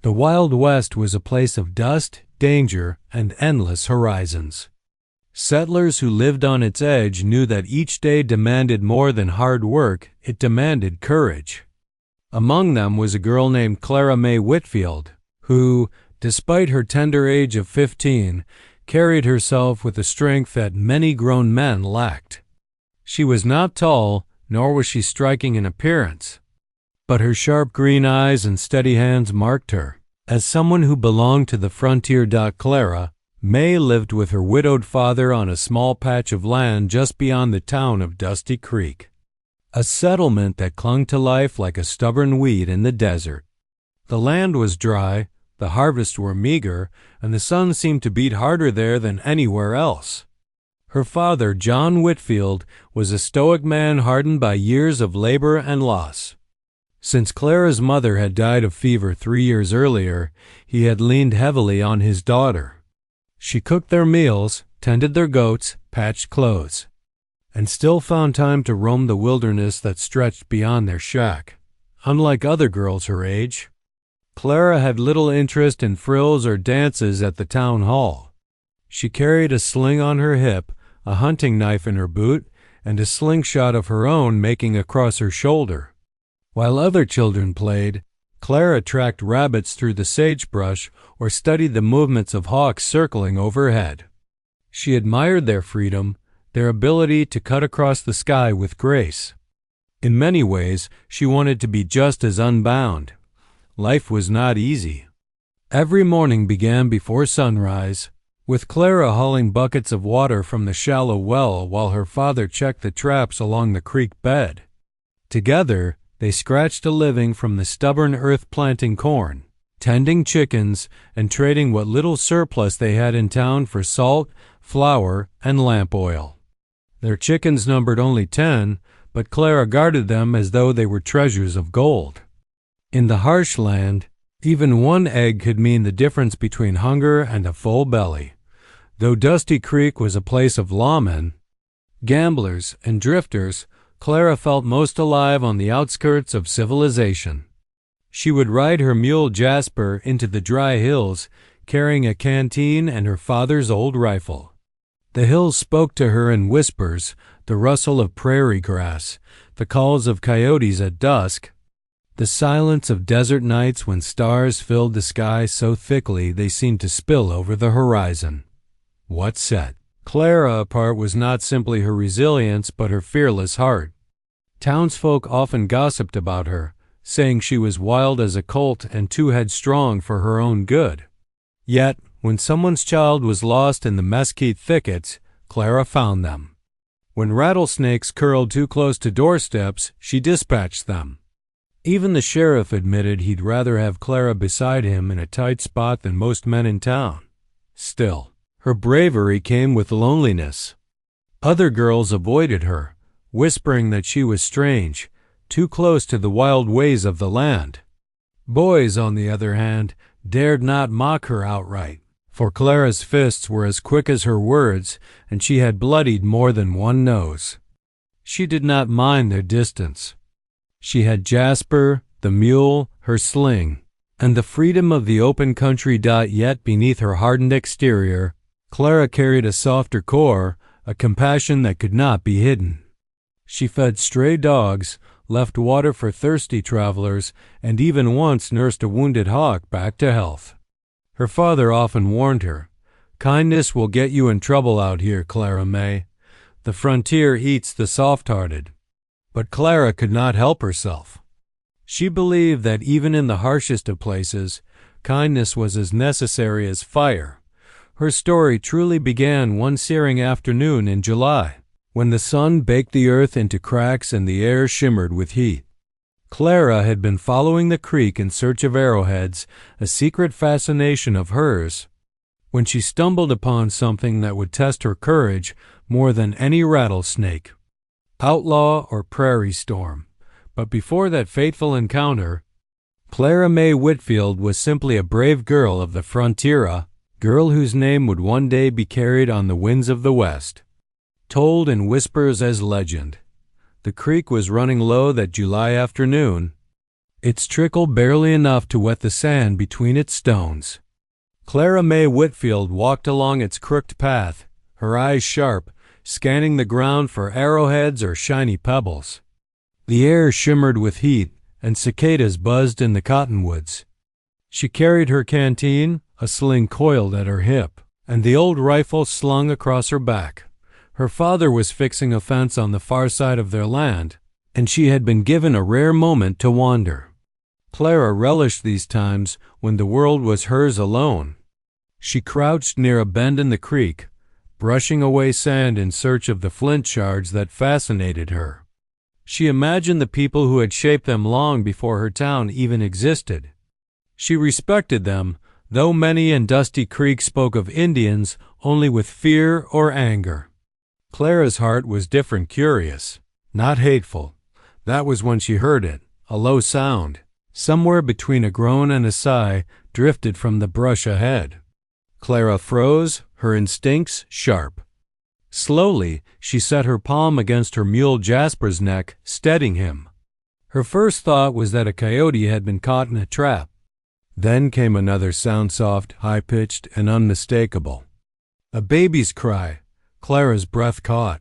The Wild West was a place of dust, danger, and endless horizons. Settlers who lived on its edge knew that each day demanded more than hard work, it demanded courage. Among them was a girl named Clara May Whitfield, who, despite her tender age of 15, carried herself with a strength that many grown men lacked. She was not tall, nor was she striking in appearance, but her sharp green eyes and steady hands marked her as someone who belonged to the frontier. Clara May lived with her widowed father on a small patch of land just beyond the town of Dusty Creek, a settlement that clung to life like a stubborn weed in the desert. The land was dry, the harvests were meager, and the sun seemed to beat harder there than anywhere else. Her father, John Whitfield, was a stoic man hardened by years of labor and loss. Since Clara's mother had died of fever 3 years earlier, he had leaned heavily on his daughter. She cooked their meals, tended their goats, patched clothes, and still found time to roam the wilderness that stretched beyond their shack. Unlike other girls her age, Clara had little interest in frills or dances at the town hall. She carried a sling on her hip, a hunting knife in her boot, and a slingshot of her own making across her shoulder. While other children played, Clara tracked rabbits through the sagebrush or studied the movements of hawks circling overhead. She admired their freedom, their ability to cut across the sky with grace. In many ways, she wanted to be just as unbound. Life was not easy. Every morning began before sunrise, with Clara hauling buckets of water from the shallow well while her father checked the traps along the creek bed. Together, they scratched a living from the stubborn earth planting corn, tending chickens, and trading what little surplus they had in town for salt, flour, and lamp oil. Their chickens numbered only 10, but Clara guarded them as though they were treasures of gold. In the harsh land, even one egg could mean the difference between hunger and a full belly. Though Dusty Creek was a place of lawmen, gamblers, and drifters, Clara felt most alive on the outskirts of civilization. She would ride her mule Jasper into the dry hills, carrying a canteen and her father's old rifle. The hills spoke to her in whispers, the rustle of prairie grass, the calls of coyotes at dusk, the silence of desert nights when stars filled the sky so thickly they seemed to spill over the horizon. What set Clara apart was not simply her resilience but her fearless heart. Townsfolk often gossiped about her, saying she was wild as a colt and too headstrong for her own good. Yet, when someone's child was lost in the mesquite thickets, Clara found them. When rattlesnakes curled too close to doorsteps, she dispatched them. Even the sheriff admitted he'd rather have Clara beside him in a tight spot than most men in town. Still, her bravery came with loneliness. Other girls avoided her, whispering that she was strange, too close to the wild ways of the land. Boys, on the other hand, dared not mock her outright, for Clara's fists were as quick as her words, and she had bloodied more than one nose. She did not mind their distance. She had Jasper, the mule, her sling, and the freedom of the open country. Yet beneath her hardened exterior, Clara carried a softer core, a compassion that could not be hidden. She fed stray dogs, left water for thirsty travelers, and even once nursed a wounded hawk back to health. Her father often warned her, "Kindness will get you in trouble out here, Clara May. The frontier eats the soft-hearted." But Clara could not help herself. She believed that even in the harshest of places, kindness was as necessary as fire. Her story truly began one searing afternoon in July, when the sun baked the earth into cracks and the air shimmered with heat. Clara had been following the creek in search of arrowheads, a secret fascination of hers, when she stumbled upon something that would test her courage more than any rattlesnake. Outlaw or prairie storm. But before that fateful encounter, Clara May Whitfield was simply a brave girl of the frontier, a girl whose name would one day be carried on the winds of the West, told in whispers as legend. The creek was running low that July afternoon, its trickle barely enough to wet the sand between its stones. Clara May Whitfield walked along its crooked path, her eyes sharp, scanning the ground for arrowheads or shiny pebbles. The air shimmered with heat, and cicadas buzzed in the cottonwoods. She carried her canteen, a sling coiled at her hip, and the old rifle slung across her back. Her father was fixing a fence on the far side of their land, and she had been given a rare moment to wander. Clara relished these times when the world was hers alone. She crouched near a bend in the creek, brushing away sand in search of the flint shards that fascinated her. She imagined the people who had shaped them long before her town even existed. She respected them, though many in Dusty Creek spoke of Indians only with fear or anger. Clara's heart was different, curious, not hateful. That was when she heard it, a low sound, somewhere between a groan and a sigh, drifted from the brush ahead. Clara froze, her instincts sharp. Slowly, she set her palm against her mule Jasper's neck, steadying him. Her first thought was that a coyote had been caught in a trap. Then came another sound, soft, high-pitched, and unmistakable. A baby's cry. Clara's breath caught.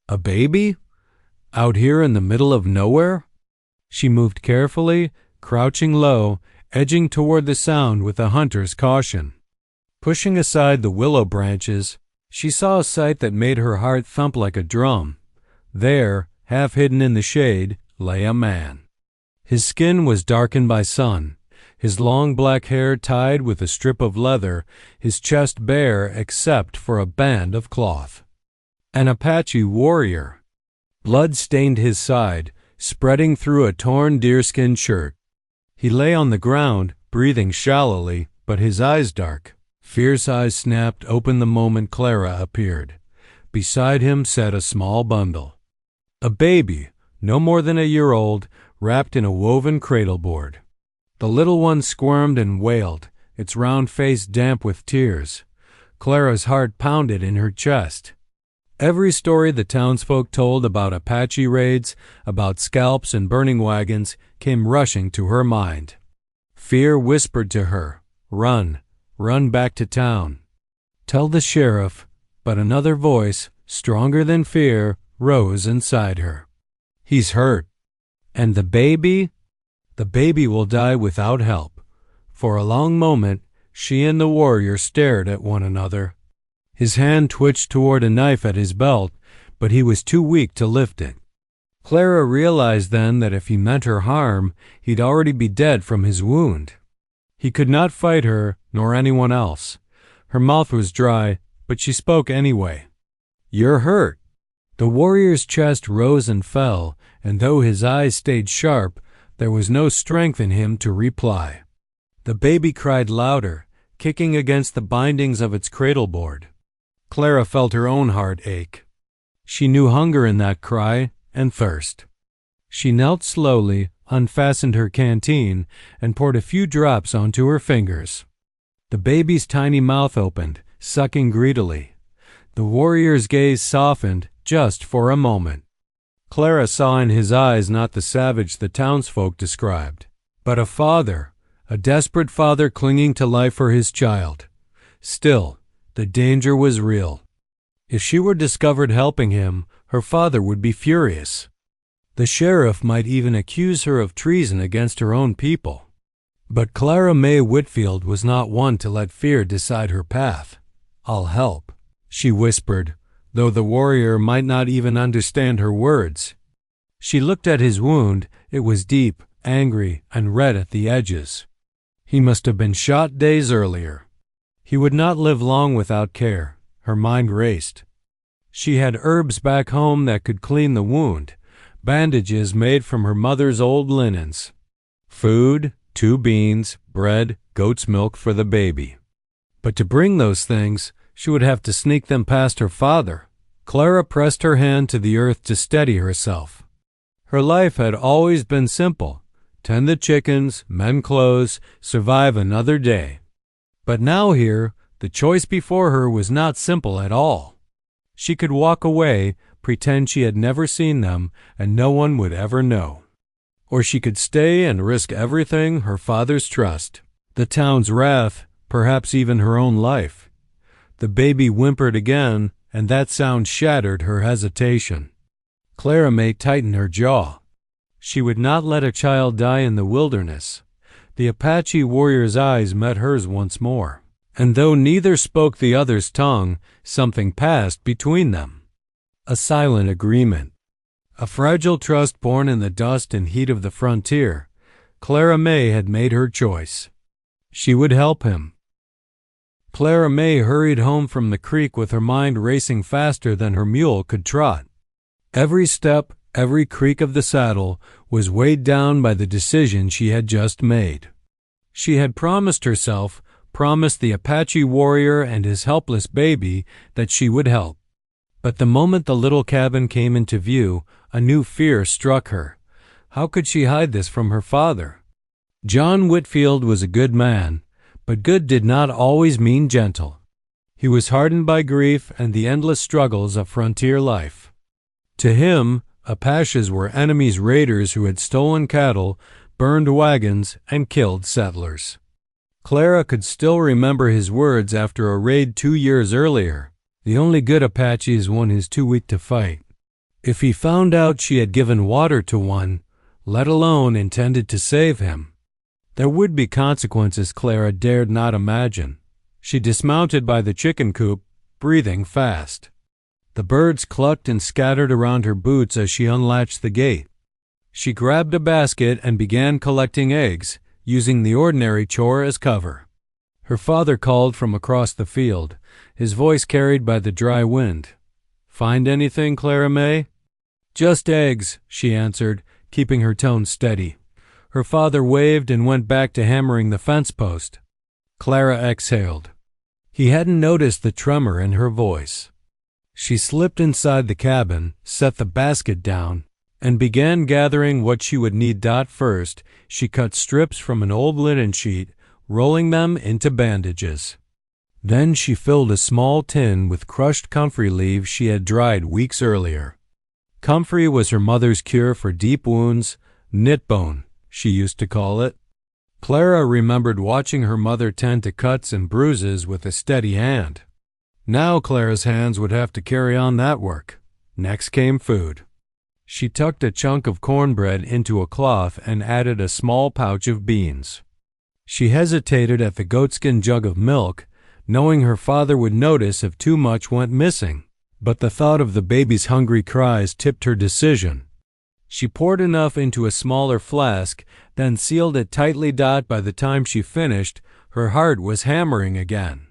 A baby? Out here in the middle of nowhere? She moved carefully, crouching low, edging toward the sound with a hunter's caution. Pushing aside the willow branches, she saw a sight that made her heart thump like a drum. There, half hidden in the shade, lay a man. His skin was darkened by sun, his long black hair tied with a strip of leather, his chest bare except for a band of cloth. An Apache warrior. Blood stained his side, spreading through a torn deerskin shirt. He lay on the ground, breathing shallowly, but his eyes dark. Fierce eyes snapped open the moment Clara appeared. Beside him sat a small bundle. A baby, no more than a year old, wrapped in a woven cradleboard. The little one squirmed and wailed, its round face damp with tears. Clara's heart pounded in her chest. Every story the townsfolk told about Apache raids, about scalps and burning wagons, came rushing to her mind. Fear whispered to her, "Run, run back to town. Tell the sheriff," but another voice, stronger than fear, rose inside her. "He's hurt. And the baby? The baby will die without help." For a long moment, she and the warrior stared at one another. His hand twitched toward a knife at his belt, but he was too weak to lift it. Clara realized then that if he meant her harm, he'd already be dead from his wound. He could not fight her, nor anyone else. Her mouth was dry, but she spoke anyway. "You're hurt." The warrior's chest rose and fell, and though his eyes stayed sharp, there was no strength in him to reply. The baby cried louder, kicking against the bindings of its cradleboard. Clara felt her own heart ache. She knew hunger in that cry, and thirst. She knelt slowly, unfastened her canteen, and poured a few drops onto her fingers. The baby's tiny mouth opened, sucking greedily. The warrior's gaze softened, just for a moment. Clara saw in his eyes not the savage the townsfolk described, but a father, a desperate father clinging to life for his child. Still, the danger was real. If she were discovered helping him, her father would be furious. The sheriff might even accuse her of treason against her own people. But Clara May Whitfield was not one to let fear decide her path. "I'll help," she whispered, though the warrior might not even understand her words. She looked at his wound. It was deep, angry, and red at the edges. He must have been shot days earlier. He would not live long without care. Her mind raced. She had herbs back home that could clean the wound, bandages made from her mother's old linens. Food, 2 beans, bread, goat's milk for the baby. But to bring those things, she would have to sneak them past her father. Clara pressed her hand to the earth to steady herself. Her life had always been simple. Tend the chickens, mend clothes, survive another day. But now here, the choice before her was not simple at all. She could walk away, pretend she had never seen them, and no one would ever know. or she could stay and risk everything, her father's trust, the town's wrath, perhaps even her own life. The baby whimpered again, and that sound shattered her hesitation. Clara May tightened her jaw. She would not let a child die in the wilderness. The Apache warrior's eyes met hers once more, and though neither spoke the other's tongue, something passed between them. A silent agreement. A fragile trust born in the dust and heat of the frontier. Clara May had made her choice. She would help him. Clara May hurried home from the creek with her mind racing faster than her mule could trot. Every step, every creak of the saddle was weighed down by the decision she had just made. She had promised herself, promised the Apache warrior and his helpless baby, that she would help. But the moment the little cabin came into view, a new fear struck her. How could she hide this from her father? John Whitfield was a good man, but good did not always mean gentle. He was hardened by grief and the endless struggles of frontier life. To him, Apaches were enemies, raiders who had stolen cattle, burned wagons, and killed settlers. Clara could still remember his words after a raid 2 years earlier. The only good Apache is one who's too weak to fight. If he found out she had given water to one, let alone intended to save him, there would be consequences Clara dared not imagine. She dismounted by the chicken coop, breathing fast. The birds clucked and scattered around her boots as she unlatched the gate. She grabbed a basket and began collecting eggs, using the ordinary chore as cover. Her father called from across the field, his voice carried by the dry wind. "Find anything, Clara May?" "Just eggs," she answered, keeping her tone steady. Her father waved and went back to hammering the fence post. Clara exhaled. He hadn't noticed the tremor in her voice. She slipped inside the cabin, set the basket down, and began gathering what she would need. First, she cut strips from an old linen sheet, rolling them into bandages. Then she filled a small tin with crushed comfrey leaves she had dried weeks earlier. Comfrey was her mother's cure for deep wounds, knit bone, she used to call it. Clara remembered watching her mother tend to cuts and bruises with a steady hand. Now Clara's hands would have to carry on that work. Next came food. She tucked a chunk of cornbread into a cloth and added a small pouch of beans. She hesitated at the goatskin jug of milk, knowing her father would notice if too much went missing, but the thought of the baby's hungry cries tipped her decision. She poured enough into a smaller flask, then sealed it tightly. By the time she finished, her heart was hammering again.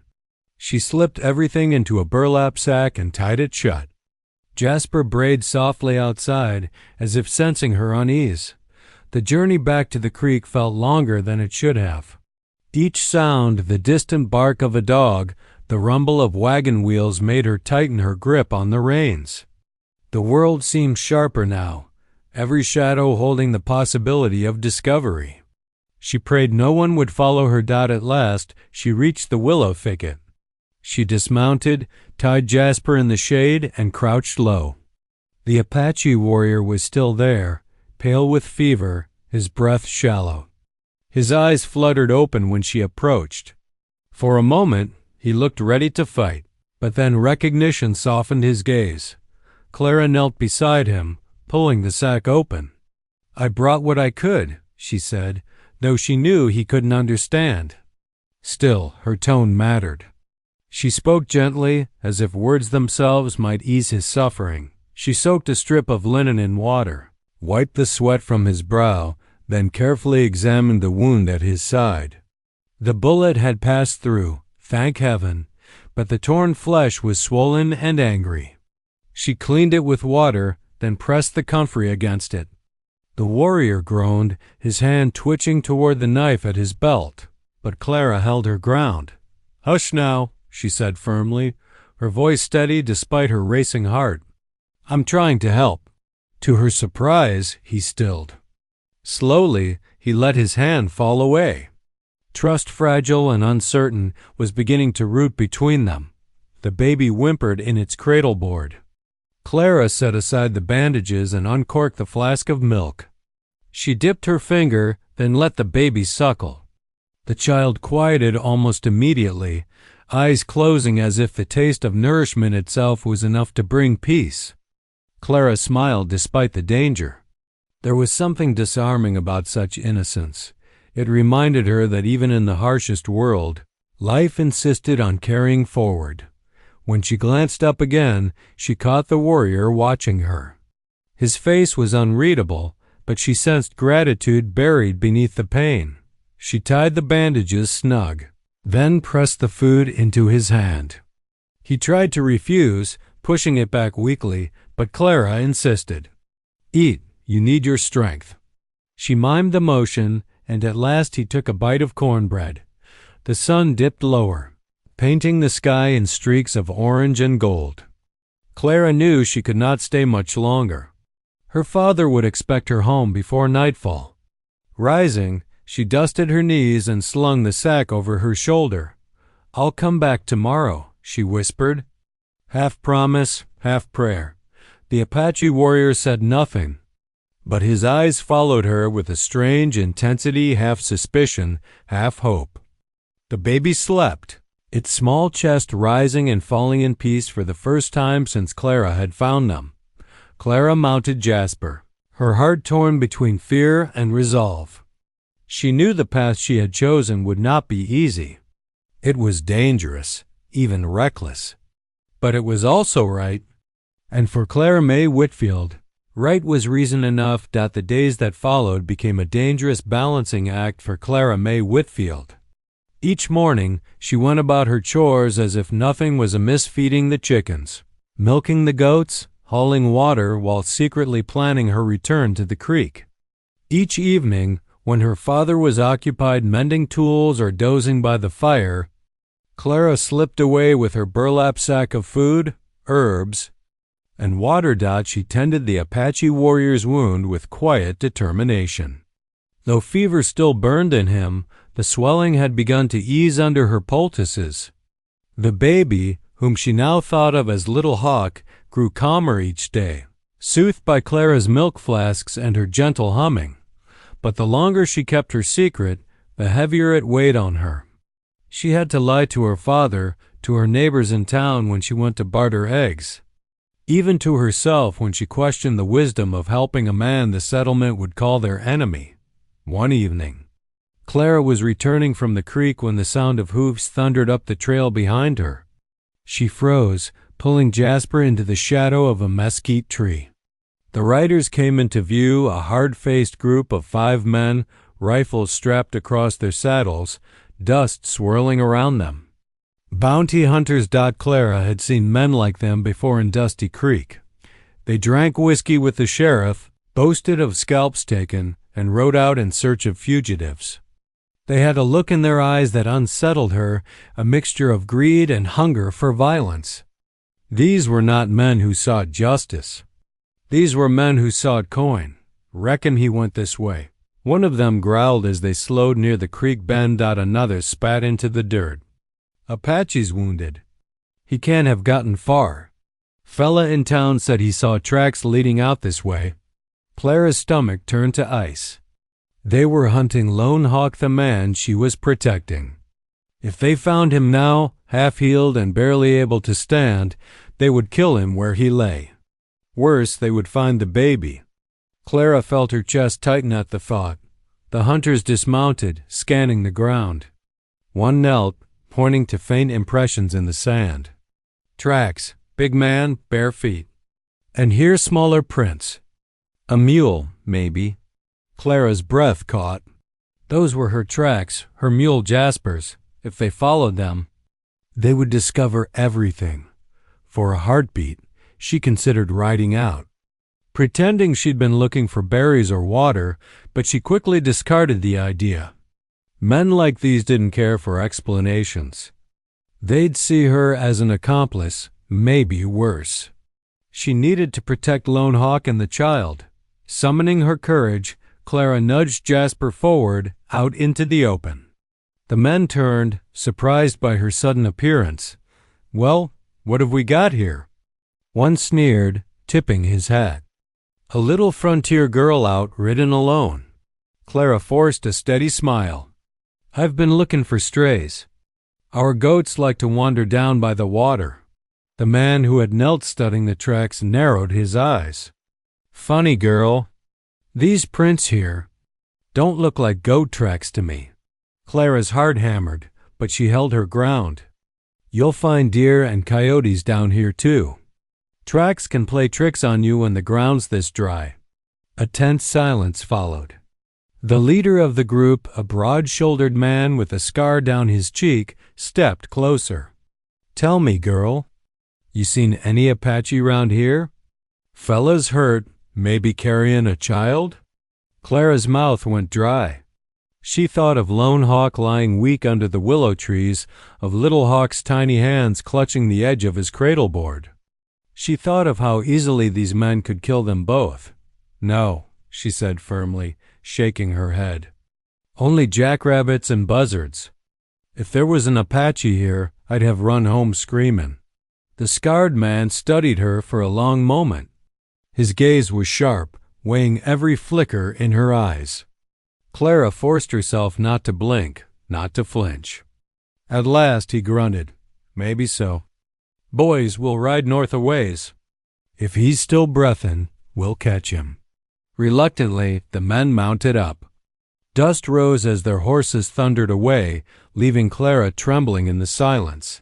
She slipped everything into a burlap sack and tied it shut. Jasper brayed softly outside, as if sensing her unease. The journey back to the creek felt longer than it should have. Each sound, the distant bark of a dog, the rumble of wagon wheels, made her tighten her grip on the reins. The world seemed sharper now, every shadow holding the possibility of discovery. She prayed no one would follow her. At last, she reached the willow thicket. She dismounted, tied Jasper in the shade, and crouched low. The Apache warrior was still there, pale with fever, his breath shallow. His eyes fluttered open when she approached. For a moment, he looked ready to fight, but then recognition softened his gaze. Clara knelt beside him, pulling the sack open. "I brought what I could," she said, though she knew he couldn't understand. Still, her tone mattered. She spoke gently, as if words themselves might ease his suffering. She soaked a strip of linen in water, wiped the sweat from his brow, then carefully examined the wound at his side. The bullet had passed through, thank heaven, but the torn flesh was swollen and angry. She cleaned it with water, then pressed the comfrey against it. The warrior groaned, his hand twitching toward the knife at his belt, but Clara held her ground. "Hush now," she said firmly, her voice steady despite her racing heart. "I'm trying to help." To her surprise, he stilled. Slowly, he let his hand fall away. Trust, fragile and uncertain, was beginning to root between them. The baby whimpered in its cradle board. Clara set aside the bandages and uncorked the flask of milk. She dipped her finger, then let the baby suckle. The child quieted almost immediately, eyes closing as if the taste of nourishment itself was enough to bring peace. Clara smiled despite the danger. There was something disarming about such innocence. It reminded her that even in the harshest world, life insisted on carrying forward. When she glanced up again, she caught the warrior watching her. His face was unreadable, but she sensed gratitude buried beneath the pain. She tied the bandages snug, then pressed the food into his hand. He tried to refuse, pushing it back weakly, but Clara insisted. "Eat, you need your strength." She mimed the motion, and at last he took a bite of cornbread. The sun dipped lower, painting the sky in streaks of orange and gold. Clara knew she could not stay much longer. Her father would expect her home before nightfall. Rising, she dusted her knees and slung the sack over her shoulder. "I'll come back tomorrow," she whispered. Half promise, half prayer. The Apache warrior said nothing, but his eyes followed her with a strange intensity, half suspicion, half hope. The baby slept, its small chest rising and falling in peace for the first time since Clara had found them. Clara mounted Jasper, her heart torn between fear and resolve. She knew the path she had chosen would not be easy. It was dangerous, even reckless. But it was also right. And for Clara May Whitfield, right was reason enough that the days that followed became a dangerous balancing act for Clara May Whitfield. Each morning, she went about her chores as if nothing was amiss, feeding the chickens, milking the goats, hauling water while secretly planning her return to the creek. Each evening, when her father was occupied mending tools or dozing by the fire, Clara slipped away with her burlap sack of food, herbs, and water. She tended the Apache warrior's wound with quiet determination. Though fever still burned in him, the swelling had begun to ease under her poultices. The baby, whom she now thought of as Little Hawk, grew calmer each day, soothed by Clara's milk flasks and her gentle humming. But the longer she kept her secret, the heavier it weighed on her. She had to lie to her father, to her neighbors in town when she went to barter eggs, even to herself when she questioned the wisdom of helping a man the settlement would call their enemy. One evening, Clara was returning from the creek when the sound of hoofs thundered up the trail behind her. She froze, pulling Jasper into the shadow of a mesquite tree. The riders came into view, a hard-faced group of 5 men, rifles strapped across their saddles, dust swirling around them. Bounty hunters. Clara had seen men like them before in Dusty Creek. They drank whiskey with the sheriff, boasted of scalps taken, and rode out in search of fugitives. They had a look in their eyes that unsettled her, a mixture of greed and hunger for violence. These were not men who sought justice. These were men who sought coin. "Reckon he went this way," one of them growled as they slowed near the creek bend. Another spat into the dirt. "Apache's wounded. He can't have gotten far. Fella in town said he saw tracks leading out this way." Clara's stomach turned to ice. They were hunting Lone Hawk, the man she was protecting. If they found him now, half-healed and barely able to stand, they would kill him where he lay. Worse, they would find the baby. Clara felt her chest tighten at the thought. The hunters dismounted, scanning the ground. One knelt, pointing to faint impressions in the sand. Tracks, big man, bare feet. And here smaller prints. A mule, maybe. Clara's breath caught. Those were her tracks, her mule Jasper's. If they followed them, they would discover everything. For a heartbeat, she considered riding out, pretending she'd been looking for berries or water, but she quickly discarded the idea. Men like these didn't care for explanations. They'd see her as an accomplice, maybe worse. She needed to protect Lone Hawk and the child. Summoning her courage, Clara nudged Jasper forward, out into the open. The men turned, surprised by her sudden appearance. "Well, what have we got here?" One sneered, tipping his hat. A little frontier girl out ridden alone. Clara forced a steady smile. I've been looking for strays. Our goats like to wander down by the water. The man who had knelt studying the tracks narrowed his eyes. Funny girl. These prints here don't look like goat tracks to me. Clara's heart hammered, but she held her ground. You'll find deer and coyotes down here too. Tracks can play tricks on you when the ground's this dry. A tense silence followed. The leader of the group, a broad-shouldered man with a scar down his cheek, stepped closer. Tell me, girl, you seen any Apache round here? Fellas hurt, maybe carrying a child? Clara's mouth went dry. She thought of Lone Hawk lying weak under the willow trees, of Little Hawk's tiny hands clutching the edge of his cradleboard. She thought of how easily these men could kill them both. No, she said firmly, shaking her head. Only jackrabbits and buzzards. If there was an Apache here, I'd have run home screaming. The scarred man studied her for a long moment. His gaze was sharp, weighing every flicker in her eyes. Clara forced herself not to blink, not to flinch. At last he grunted, Maybe so. Boys, we'll ride north a ways. If he's still breathin', we'll catch him. Reluctantly, the men mounted up. Dust rose as their horses thundered away, leaving Clara trembling in the silence.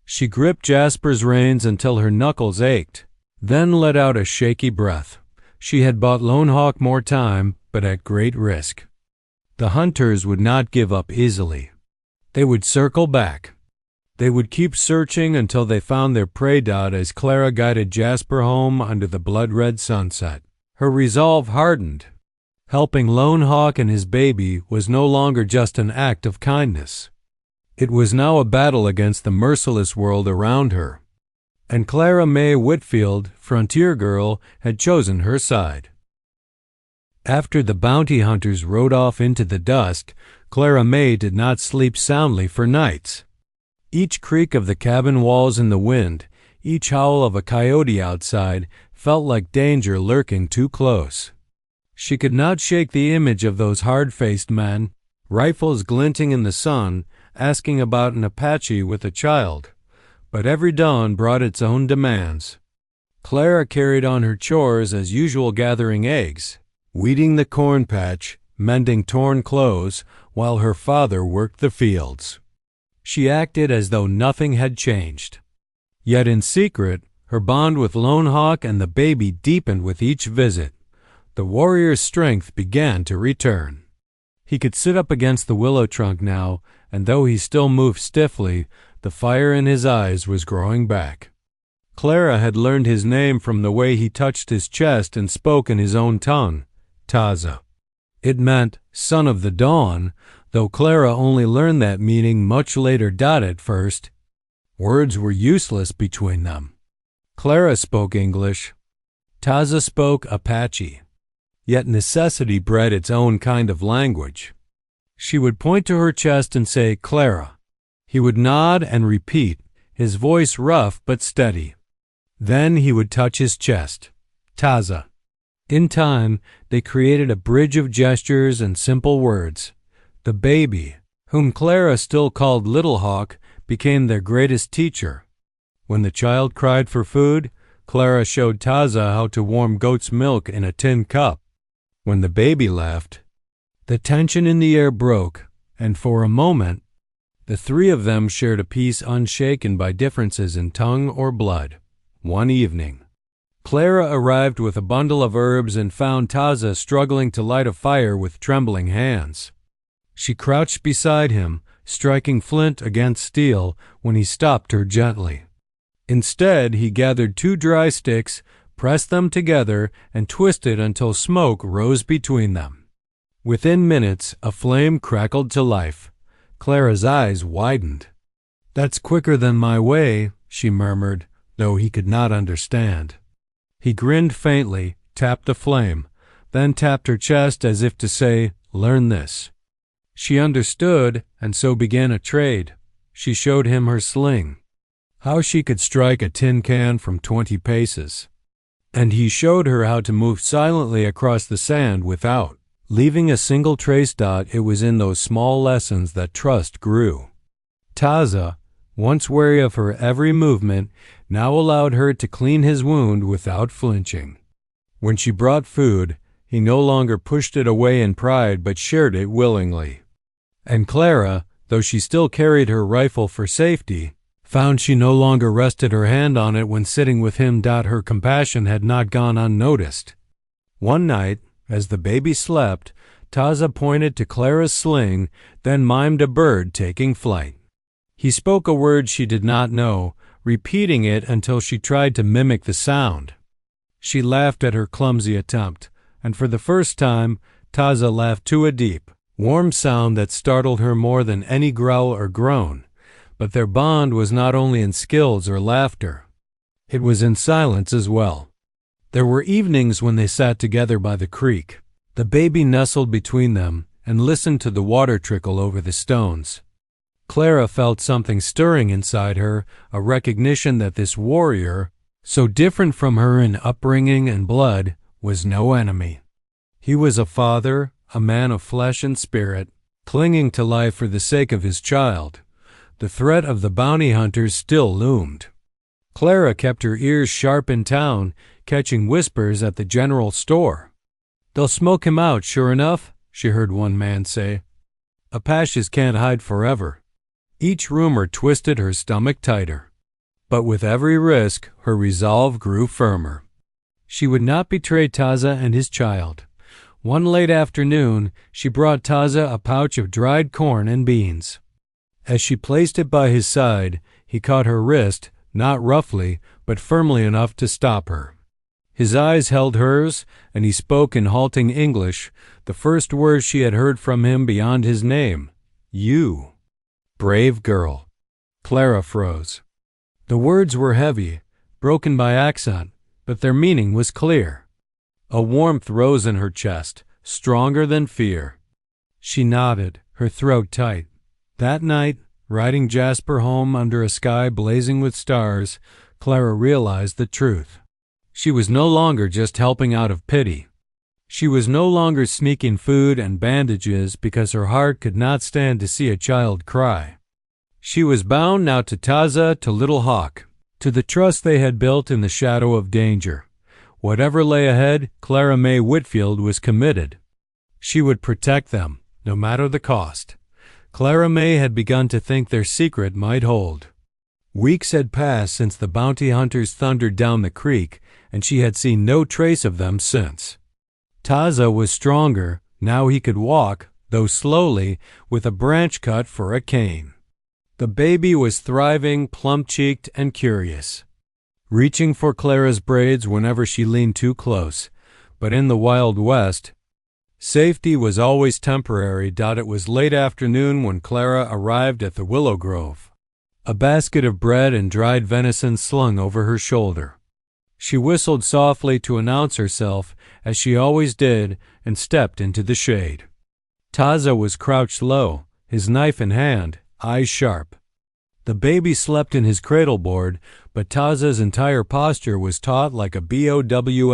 She gripped Jasper's reins until her knuckles ached, then let out a shaky breath. She had bought Lone Hawk more time, but at great risk. The hunters would not give up easily. They would circle back. They would keep searching until they found their prey dot as Clara guided Jasper home under the blood-red sunset. Her resolve hardened. Helping Lone Hawk and his baby was no longer just an act of kindness. It was now a battle against the merciless world around her. And Clara May Whitfield, frontier girl, had chosen her side. After the bounty hunters rode off into the dusk, Clara May did not sleep soundly for nights. Each creak of the cabin walls in the wind, each howl of a coyote outside, felt like danger lurking too close. She could not shake the image of those hard-faced men, rifles glinting in the sun, asking about an Apache with a child. But every dawn brought its own demands. Clara carried on her chores as usual, gathering eggs, weeding the corn patch, mending torn clothes, while her father worked the fields. She acted as though nothing had changed. Yet in secret, her bond with Lone Hawk and the baby deepened with each visit. The warrior's strength began to return. He could sit up against the willow trunk now, and though he still moved stiffly, the fire in his eyes was growing back. Clara had learned his name from the way he touched his chest and spoke in his own tongue, Taza. It meant son of the dawn, though Clara only learned that meaning much later. At first, words were useless between them. Clara spoke English. Taza spoke Apache. Yet necessity bred its own kind of language. She would point to her chest and say, Clara. He would nod and repeat, his voice rough but steady. Then he would touch his chest, Taza. In time, they created a bridge of gestures and simple words. The baby, whom Clara still called Little Hawk, became their greatest teacher. When the child cried for food, Clara showed Taza how to warm goat's milk in a tin cup. When the baby left, the tension in the air broke, and for a moment, the three of them shared a peace unshaken by differences in tongue or blood. One evening, Clara arrived with a bundle of herbs and found Taza struggling to light a fire with trembling hands. She crouched beside him, striking flint against steel when he stopped her gently. Instead, he gathered 2 dry sticks, pressed them together, and twisted until smoke rose between them. Within minutes, a flame crackled to life. Clara's eyes widened. That's quicker than my way, she murmured, though he could not understand. He grinned faintly, tapped the flame, then tapped her chest as if to say, learn this. She understood, and so began a trade. She showed him her sling, how she could strike a tin can from 20 paces. and he showed her how to move silently across the sand without leaving a single trace. It was in those small lessons that trust grew. Taza, once wary of her every movement, now allowed her to clean his wound without flinching. When she brought food, he no longer pushed it away in pride but shared it willingly. And Clara, though she still carried her rifle for safety, found she no longer rested her hand on it when sitting with him. Her compassion had not gone unnoticed. One night, as the baby slept, Taza pointed to Clara's sling, then mimed a bird taking flight. He spoke a word she did not know, repeating it until she tried to mimic the sound. She laughed at her clumsy attempt, and for the first time, Taza laughed to a deep, warm sound that startled her more than any growl or groan. But their bond was not only in skills or laughter. It was in silence as well. There were evenings when they sat together by the creek. The baby nestled between them and listened to the water trickle over the stones. Clara felt something stirring inside her, a recognition that this warrior, so different from her in upbringing and blood, was no enemy. He was a father, a man of flesh and spirit, clinging to life for the sake of his child. The threat of the bounty hunters still loomed. Clara kept her ears sharp in town, catching whispers at the general store. "They'll smoke him out, sure enough," she heard one man say. "Apaches can't hide forever." Each rumor twisted her stomach tighter. But with every risk, her resolve grew firmer. She would not betray Taza and his child. One late afternoon, she brought Taza a pouch of dried corn and beans. As she placed it by his side, he caught her wrist, not roughly, but firmly enough to stop her. His eyes held hers, and he spoke in halting English, the first words she had heard from him beyond his name. "You." "Brave girl." Clara froze. The words were heavy, broken by accent, but their meaning was clear. A warmth rose in her chest, stronger than fear. She nodded, her throat tight. That night, riding Jasper home under a sky blazing with stars, Clara realized the truth. She was no longer just helping out of pity. She was no longer sneaking food and bandages because her heart could not stand to see a child cry. She was bound now to Taza, to Little Hawk, to the trust they had built in the shadow of danger. Whatever lay ahead, Clara May Whitfield was committed. She would protect them, no matter the cost. Clara May had begun to think their secret might hold. Weeks had passed since the bounty hunters thundered down the creek, and she had seen no trace of them since. Taza was stronger. Now he could walk, though slowly, with a branch cut for a cane. The baby was thriving, plump-cheeked, and curious, reaching for Clara's braids whenever she leaned too close. But in the Wild West, safety was always temporary. It was late afternoon when Clara arrived at the Willow Grove, a basket of bread and dried venison slung over her shoulder. She whistled softly to announce herself, as she always did, and stepped into the shade. Taza was crouched low, his knife in hand, eyes sharp. The baby slept in his cradle board, but Taza's entire posture was taut like a bowstring.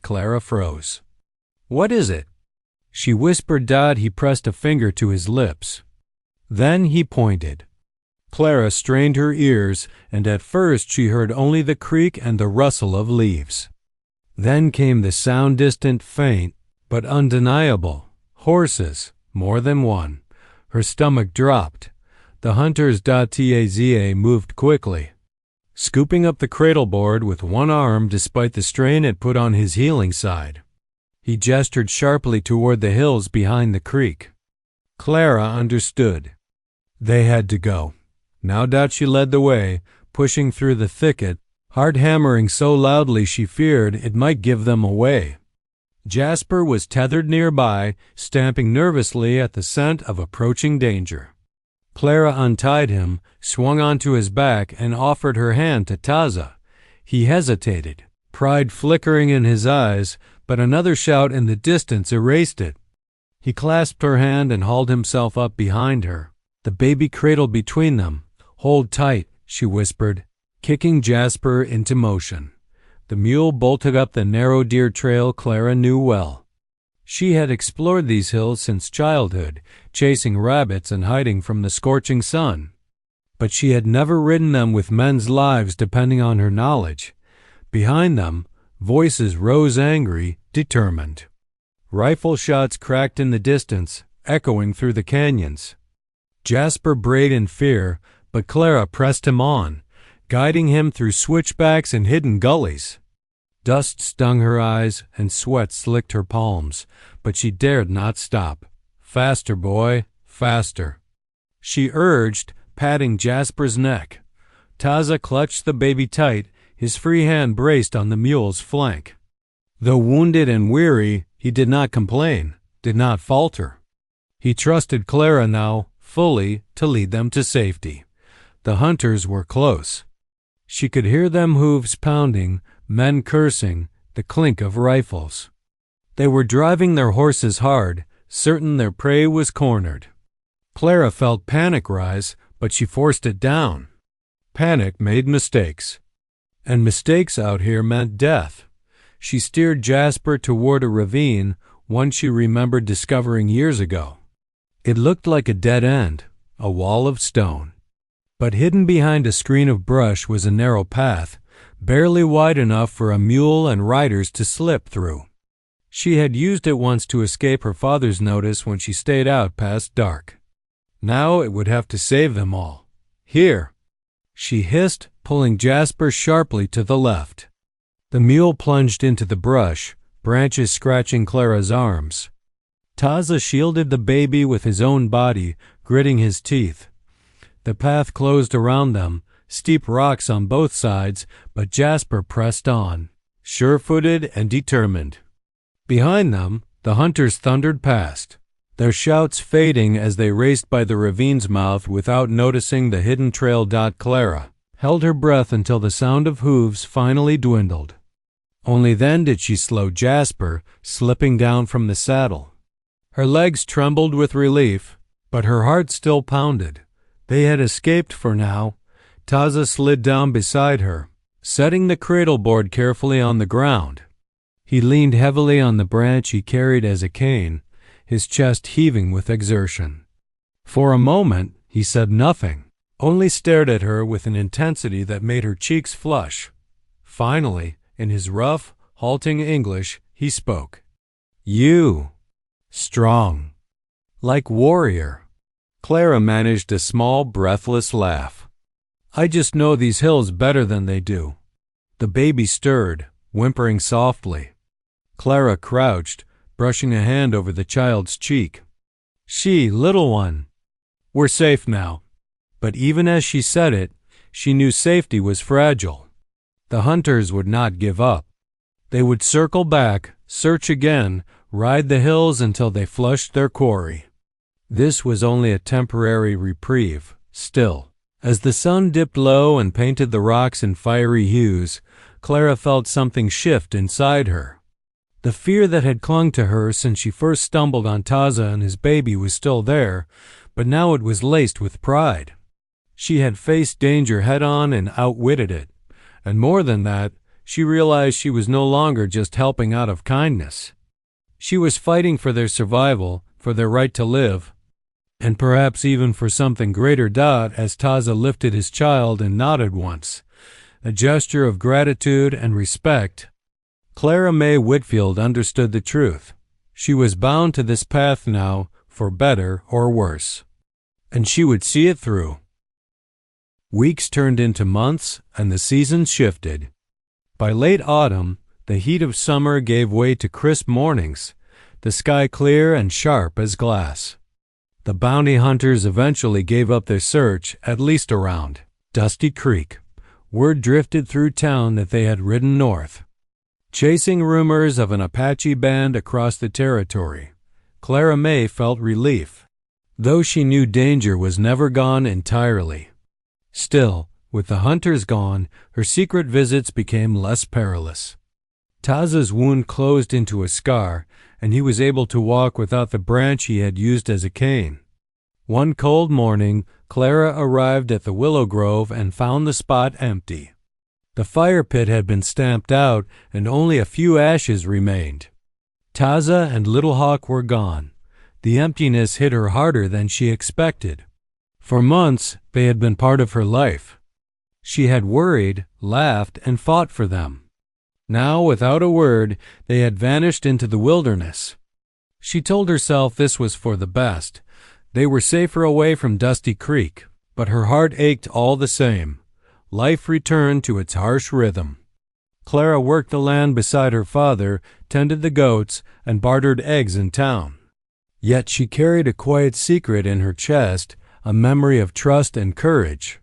Clara froze. "What is it?" she whispered. He pressed a finger to his lips. Then he pointed. Clara strained her ears, and at first she heard only the creak and the rustle of leaves. Then came the sound, distant, faint, but undeniable. Horses, more than one. Her stomach dropped. The hunters. Taza moved quickly, scooping up the cradle board with one arm despite the strain it put on his healing side. He gestured sharply toward the hills behind the creek. Clara understood. They had to go. Now she led the way, pushing through the thicket, heart hammering so loudly she feared it might give them away. Jasper was tethered nearby, stamping nervously at the scent of approaching danger. Clara untied him, swung onto his back, and offered her hand to Taza. He hesitated, pride flickering in his eyes, but another shout in the distance erased it. He clasped her hand and hauled himself up behind her, the baby cradled between them. "Hold tight," she whispered, kicking Jasper into motion. the mule bolted up the narrow deer trail Clara knew well. She had explored these hills since childhood, chasing rabbits and hiding from the scorching sun. But she had never ridden them with men's lives depending on her knowledge. Behind them, voices rose angry, determined. Rifle shots cracked in the distance, echoing through the canyons. Jasper brayed in fear, but Clara pressed him on, guiding him through switchbacks and hidden gullies. Dust stung her eyes and sweat slicked her palms, but she dared not stop. "Faster, boy, faster," she urged, patting Jasper's neck. Taza clutched the baby tight, his free hand braced on the mule's flank. Though wounded and weary, he did not complain, did not falter. He trusted Clara now, fully, to lead them to safety. The hunters were close. She could hear them hooves pounding, men cursing, the clink of rifles. They were driving their horses hard, certain their prey was cornered. Clara felt panic rise, but she forced it down. Panic made mistakes. And mistakes out here meant death. She steered Jasper toward a ravine, one she remembered discovering years ago. It looked like a dead end, a wall of stone. But hidden behind a screen of brush was a narrow path, barely wide enough for a mule and riders to slip through. She had used it once to escape her father's notice when she stayed out past dark. Now it would have to save them all. "Here," she hissed, pulling Jasper sharply to the left. The mule plunged into the brush, branches scratching Clara's arms. Taza shielded the baby with his own body, gritting his teeth. The path closed around them, steep rocks on both sides, but Jasper pressed on, sure-footed and determined. Behind them, the hunters thundered past, their shouts fading as they raced by the ravine's mouth without noticing the hidden trail. Clara held her breath until the sound of hooves finally dwindled. Only then did she slow Jasper, slipping down from the saddle. Her legs trembled with relief, but her heart still pounded. They had escaped for now. Taza slid down beside her, setting the cradle board carefully on the ground. He leaned heavily on the branch he carried as a cane, his chest heaving with exertion. For a moment he said nothing, only stared at her with an intensity that made her cheeks flush. Finally, in his rough, halting English, he spoke. "You. Strong. Like warrior." Clara managed a small, breathless laugh. "I just know these hills better than they do." The baby stirred, whimpering softly. Clara crouched, brushing a hand over the child's cheek. "She, little one. We're safe now." But even as she said it, she knew safety was fragile. The hunters would not give up. They would circle back, search again, ride the hills until they flushed their quarry. This was only a temporary reprieve. Still, as the sun dipped low and painted the rocks in fiery hues, Clara felt something shift inside her. The fear that had clung to her since she first stumbled on Taza and his baby was still there, but now it was laced with pride. She had faced danger head-on and outwitted it, and more than that, she realized she was no longer just helping out of kindness. She was fighting for their survival, for their right to live, and perhaps even for something greater. As Taza lifted his child and nodded once, a gesture of gratitude and respect. Clara May Whitfield understood the truth. She was bound to this path now, for better or worse, and she would see it through. Weeks turned into months, and the seasons shifted. By late autumn, the heat of summer gave way to crisp mornings, the sky clear and sharp as glass. The bounty hunters eventually gave up their search, at least around Dusty Creek. Word drifted through town that they had ridden north, chasing rumors of an Apache band across the territory. Clara May felt relief, though she knew danger was never gone entirely. Still, with the hunters gone, her secret visits became less perilous. Taza's wound closed into a scar, and he was able to walk without the branch he had used as a cane. One cold morning, Clara arrived at the willow grove and found the spot empty. The fire pit had been stamped out, and only a few ashes remained. Taza and Little Hawk were gone. The emptiness hit her harder than she expected. For months, they had been part of her life. She had worried, laughed, and fought for them. Now, without a word, they had vanished into the wilderness. She told herself this was for the best. They were safer away from Dusty Creek, but her heart ached all the same. Life returned to its harsh rhythm. Clara worked the land beside her father, tended the goats, and bartered eggs in town. Yet she carried a quiet secret in her chest, a memory of trust and courage.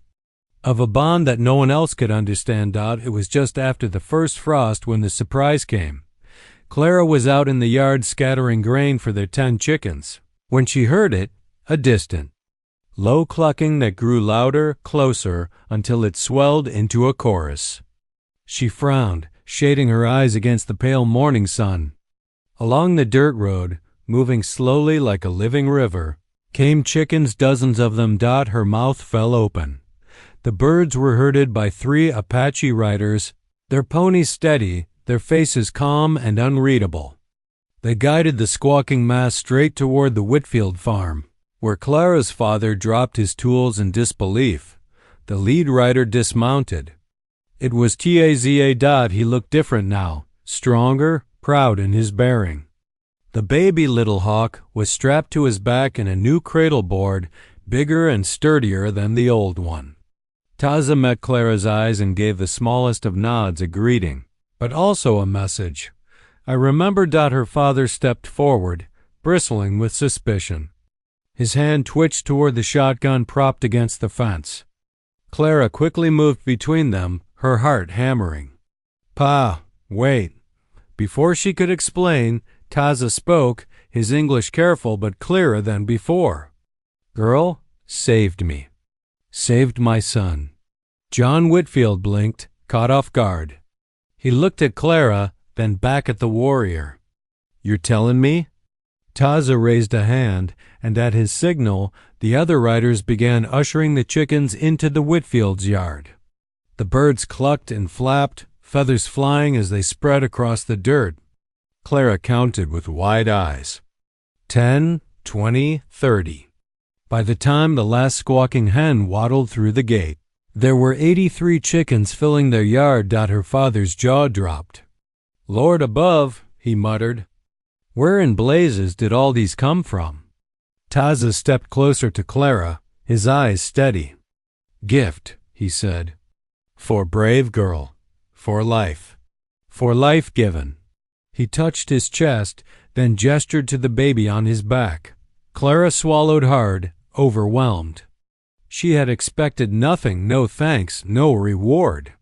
Of a bond that no one else could understand. It was just after the first frost when the surprise came. Clara was out in the yard scattering grain for their 10 chickens. When she heard it, a distant, low clucking that grew louder, closer, until it swelled into a chorus. She frowned, shading her eyes against the pale morning sun. Along the dirt road, moving slowly like a living river, came chickens, dozens of them. Her mouth fell open. The birds were herded by 3 Apache riders, their ponies steady, their faces calm and unreadable. They guided the squawking mass straight toward the Whitfield farm, where Clara's father dropped his tools in disbelief. The lead rider dismounted. It was Taza. He looked different now, stronger, proud in his bearing. The baby Little Hawk was strapped to his back in a new cradle board, bigger and sturdier than the old one. Taza met Clara's eyes and gave the smallest of nods, a greeting, but also a message. I remember. Her father stepped forward, bristling with suspicion. His hand twitched toward the shotgun propped against the fence. Clara quickly moved between them, her heart hammering. Pa, wait. Before she could explain, Taza spoke, his English careful but clearer than before. Girl, saved me. Saved my son. John Whitfield blinked, caught off guard. He looked at Clara, then back at the warrior. You're telling me? Taza raised a hand, and at his signal, the other riders began ushering the chickens into the Whitfield's yard. The birds clucked and flapped, feathers flying as they spread across the dirt. Clara counted with wide eyes. 10, 20, 30. By the time the last squawking hen waddled through the gate, there were 83 chickens filling their yard. Her father's jaw dropped. Lord above, he muttered. Where in blazes did all these come from? Taza stepped closer to Clara, his eyes steady. Gift, he said. For brave girl. For life. For life given. He touched his chest, then gestured to the baby on his back. Clara swallowed hard, overwhelmed. She had expected nothing, no thanks, no reward.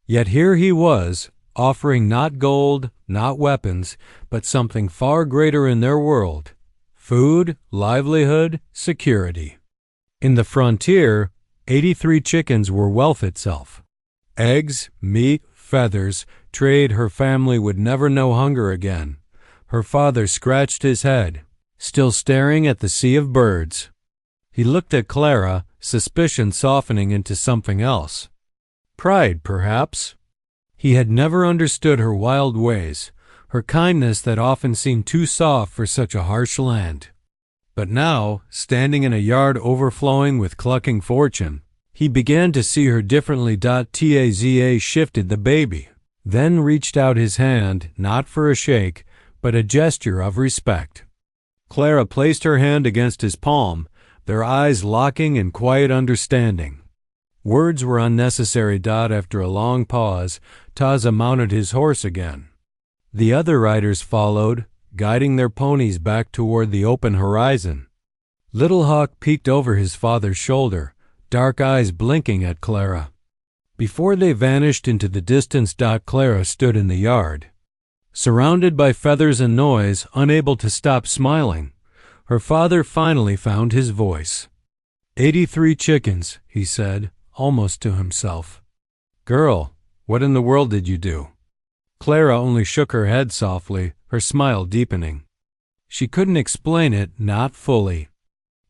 Yet here he was, offering not gold, not weapons, but something far greater in their world: food, livelihood, security. In the frontier, 83 chickens were wealth itself. Eggs, meat, feathers, trade. Her family would never know hunger again. Her father scratched his head, still staring at the sea of birds. He looked at Clara, suspicion softening into something else. Pride, perhaps. He had never understood her wild ways, her kindness that often seemed too soft for such a harsh land. But now, standing in a yard overflowing with clucking fortune, he began to see her differently. Taza shifted the baby, then reached out his hand, not for a shake, but a gesture of respect. Clara placed her hand against his palm, their eyes locking in quiet understanding. Words were unnecessary. After a long pause, Taza mounted his horse again. The other riders followed, guiding their ponies back toward the open horizon. Little Hawk peeked over his father's shoulder, dark eyes blinking at Clara. Before they vanished into the distance, Clara stood in the yard. Surrounded by feathers and noise, unable to stop smiling, her father finally found his voice. 83 chickens, he said, almost to himself. Girl, what in the world did you do? Clara only shook her head softly, her smile deepening. She couldn't explain it, not fully.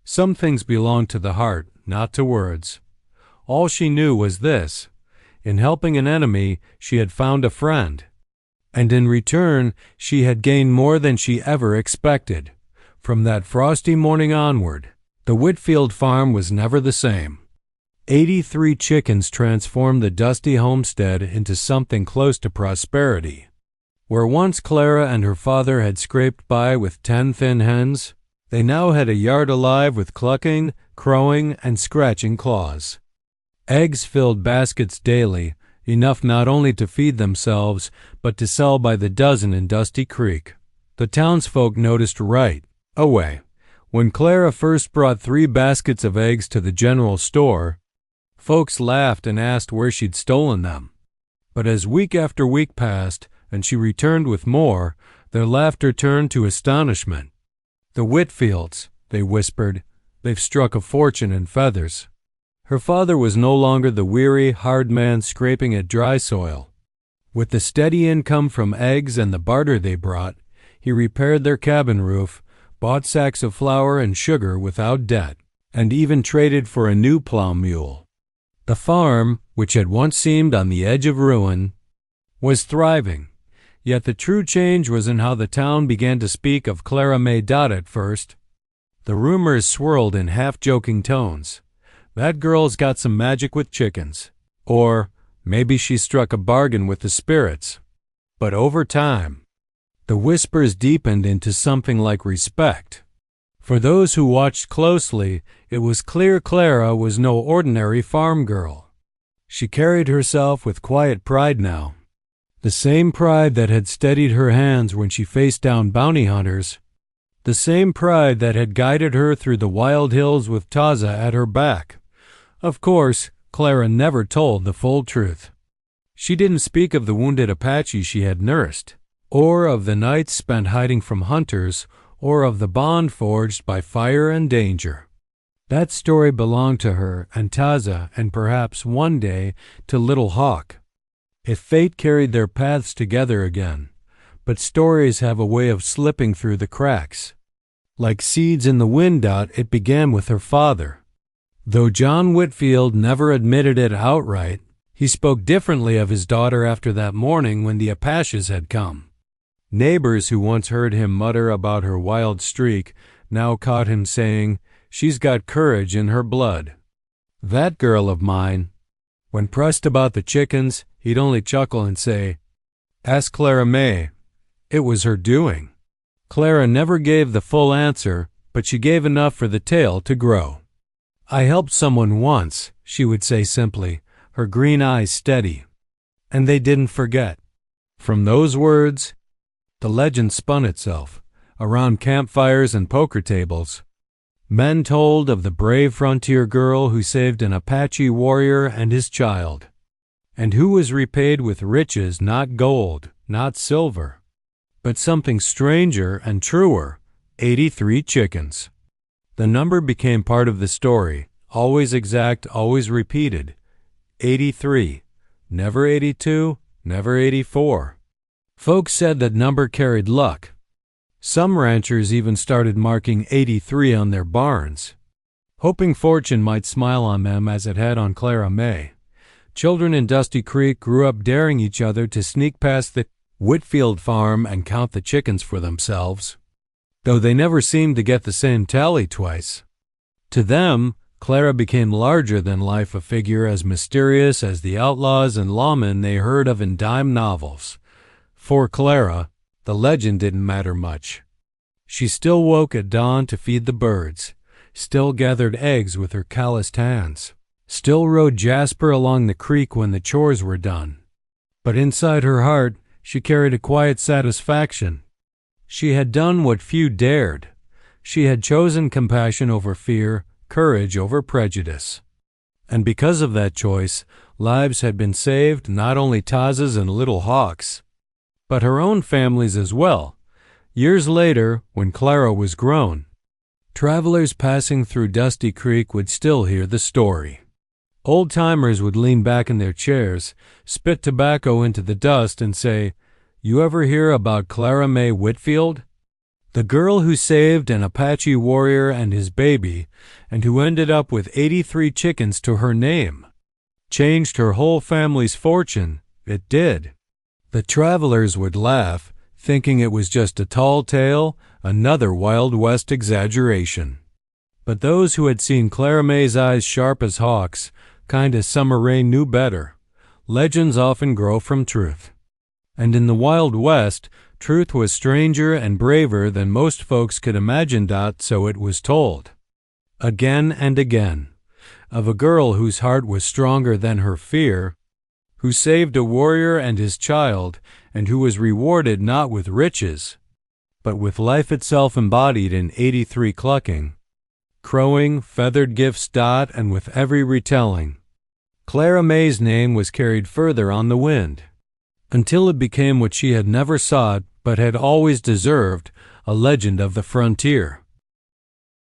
Some things belong to the heart, not to words. All she knew was this: In helping an enemy, she had found a friend. And in return, she had gained more than she ever expected. From that frosty morning onward, the Whitfield farm was never the same. 83 chickens transformed the dusty homestead into something close to prosperity. Where once Clara and her father had scraped by with 10 thin hens, they now had a yard alive with clucking, crowing, and scratching claws. Eggs filled baskets daily, enough not only to feed themselves, but to sell by the dozen in Dusty Creek. The townsfolk noticed right away. When Clara first brought 3 baskets of eggs to the general store, folks laughed and asked where she'd stolen them. But as week after week passed, and she returned with more, their laughter turned to astonishment. "The Whitfields," they whispered, "they've struck a fortune in feathers." Her father was no longer the weary, hard man scraping at dry soil. With the steady income from eggs and the barter they brought, he repaired their cabin roof, bought sacks of flour and sugar without debt, and even traded for a new plow mule. The farm, which had once seemed on the edge of ruin, was thriving. Yet the true change was in how the town began to speak of Clara May Dodd at first. The rumors swirled in half-joking tones. "That girl's got some magic with chickens," or "maybe she struck a bargain with the spirits." But over time, the whispers deepened into something like respect. For those who watched closely, it was clear Clara was no ordinary farm girl. She carried herself with quiet pride now. The same pride that had steadied her hands when she faced down bounty hunters. The same pride that had guided her through the wild hills with Taza at her back. Of course, Clara never told the full truth. She didn't speak of the wounded Apache she had nursed, or of the nights spent hiding from hunters, or of the bond forged by fire and danger. That story belonged to her and Taza, and perhaps one day to Little Hawk, if fate carried their paths together again. But stories have a way of slipping through the cracks. Like seeds in the wind, it began with her father. Though John Whitfield never admitted it outright, he spoke differently of his daughter after that morning when the Apaches had come. Neighbors who once heard him mutter about her wild streak now caught him saying, "She's got courage in her blood." That girl of mine. When pressed about the chickens, he'd only chuckle and say, "Ask Clara May. It was her doing." Clara never gave the full answer, but she gave enough for the tale to grow. "I helped someone once," she would say simply, her green eyes steady. And they didn't forget. From those words, the legend spun itself. Around campfires and poker tables, men told of the brave frontier girl who saved an Apache warrior and his child, and who was repaid with riches, not gold, not silver, but something stranger and truer, 83 chickens. The number became part of the story, always exact, always repeated. 83, never 82, never 84. Folks said that number carried luck. Some ranchers even started marking 83 on their barns, hoping fortune might smile on them as it had on Clara May. Children in Dusty Creek grew up daring each other to sneak past the Whitfield farm and count the chickens for themselves, though they never seemed to get the same tally twice. To them, Clara became larger-than-life, a figure as mysterious as the outlaws and lawmen they heard of in dime novels. For Clara, the legend didn't matter much. She still woke at dawn to feed the birds, still gathered eggs with her calloused hands, still rode Jasper along the creek when the chores were done. But inside her heart, she carried a quiet satisfaction. She had done what few dared. She had chosen compassion over fear, courage over prejudice. And because of that choice, lives had been saved, not only Taza's and Little Hawk's, but her own family's as well. Years later, when Clara was grown, travelers passing through Dusty Creek would still hear the story. Old-timers would lean back in their chairs, spit tobacco into the dust, and say, "You ever hear about Clara May Whitfield? The girl who saved an Apache warrior and his baby, and who ended up with 83 chickens to her name." changed her whole family's fortune. It did. The travelers would laugh, thinking it was just a tall tale, another Wild West exaggeration. But those who had seen Clara May's eyes sharp as hawks, kind as summer rain, knew better. Legends often grow from truth. And in the Wild West, truth was stranger and braver than most folks could imagine. So it was told, again and again, of a girl whose heart was stronger than her fear, who saved a warrior and his child, and who was rewarded not with riches, but with life itself embodied in 83 clucking, crowing, feathered gifts. And with every retelling, Clara May's name was carried further on the wind, until it became what she had never sought but had always deserved, a legend of the frontier.